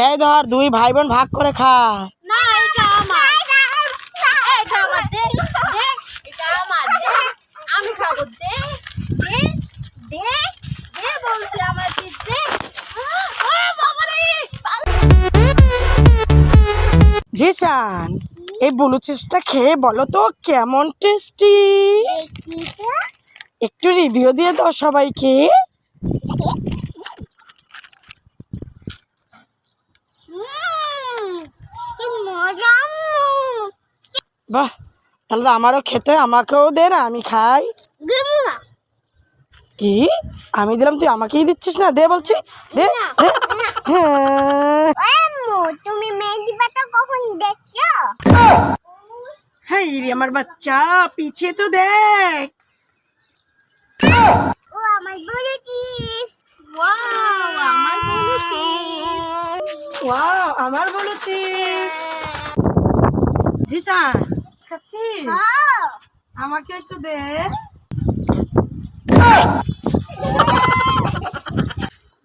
এই ধর, দুই ভাই বোন ভাগ করে খা। না, এটা আমার। এটা আমার, দে দে, এটা আমার, দে। আমি খাবো, দে দে দে দে বলছি আমার, দে। ওরে বাবা রে! জিসান, এই ব্লু চিপসটা খেয়ে বলো তো কেমন টেস্টি। একটু রিভিউ দিয়ে দাও সবাইকে। বাহ, তাহলে তো আমারও খেতে, আমাকেও দে না, আমি খাই। কি আমি দিলাম, তুই আমাকেই দিচ্ছিস না? দে বলছি, দে দে। হ্যাঁ, তুমি মেহেদি পাতা কখন দেখছো? হ্যাঁ রে আমার বাচ্চা, পিছিয়ে তো দেখ। ও আমার বলেছি। ওয়াও, আমার বলেছি। ওয়াও, আমার বলেছি। জিসান, খাচ্ছিস? আমাকে একটু দে।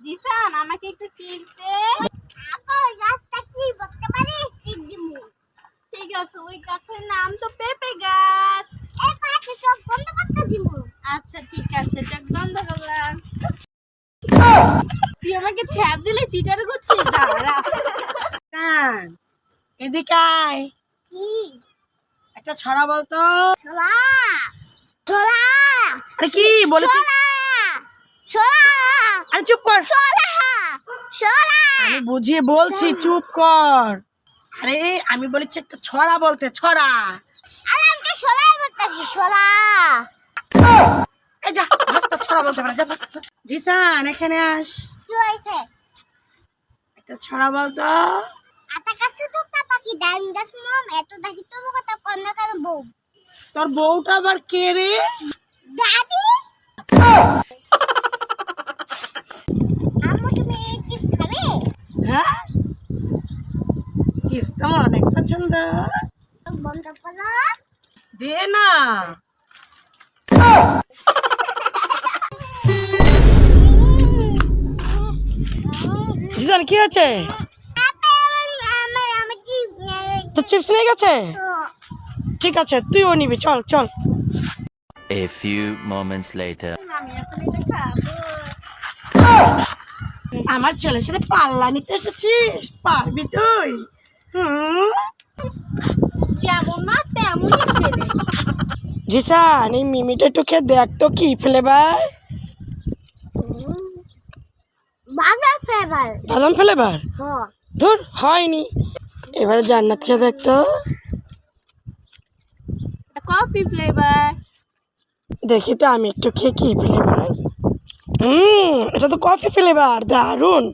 জিসান, আমাকে একটু চিপস দে। আপা, গাছটা কি বলতে পারিস? চিপস দিমু। ঠিক আছে, ওই গাছের নাম তো পেঁপে গাছ। এই পাশে সব বন্ধ করতে দিমু। আচ্ছা ঠিক আছে, চোখ বন্ধ করলাম। তুই আমাকে ছ্যাপ দিলে চিটার করছিস? দাঁড়া। জিসান, এদিকে আয়। কি? একটা ছড়া বলতো। ছোলা ছোলা আরে কি বলেছিস? ছোলা আরে চুপ কর। ছোলা ছোলা আমি বুঝিয়ে বলছি, চুপ কর। আরে আমি বলেছি একটা ছড়া বলতে, ছড়া। আরে আমি তো ছোলা বলতেছি, ছোলা। এই যা, ভাতটা ছড়া বলতে পারে, যা ভাগ। জিসান, এখানে আস। কি হয়েছে? একটা ছড়া বলতো। আতা কাছে তো তা পাখি ডান গাছ মম এত দেখি তো কথা কন্যা কেন বউ? তোর বউটা আবার কে রে? দাদি। আম্মু, তুমি এই চিপস খাবে? হ্যাঁ, চিপস তো আমার অনেক পছন্দ। চোখ বন্ধ করো। দে না। জিসান, কি আছে? তো চিপস নিয়ে গেছে? ঠিক আছে, তুইও নিবি, চল চল। A few moments later. আমি এখন এটা খাবো। আমার ছেলের সাথে পাল্লা নিতে এসেছিস? পারবি তুই? যেমন মা তেমনই ছেলে। জিসান, এই মিমিটা একটু খেয়ে দেখ তো কি ফ্লেভার। বাজার ফেভার। বাদাম ফ্লেভার? হ্যাঁ। ধুর, হয়নি। এবারে জান্নাত খেয়ে দেখ তো। Coffee flavour. দেখি তো আমি একটু খেয়ে কি ফ্লেভার। এটা তো কফি ফ্লেভার, দারুন।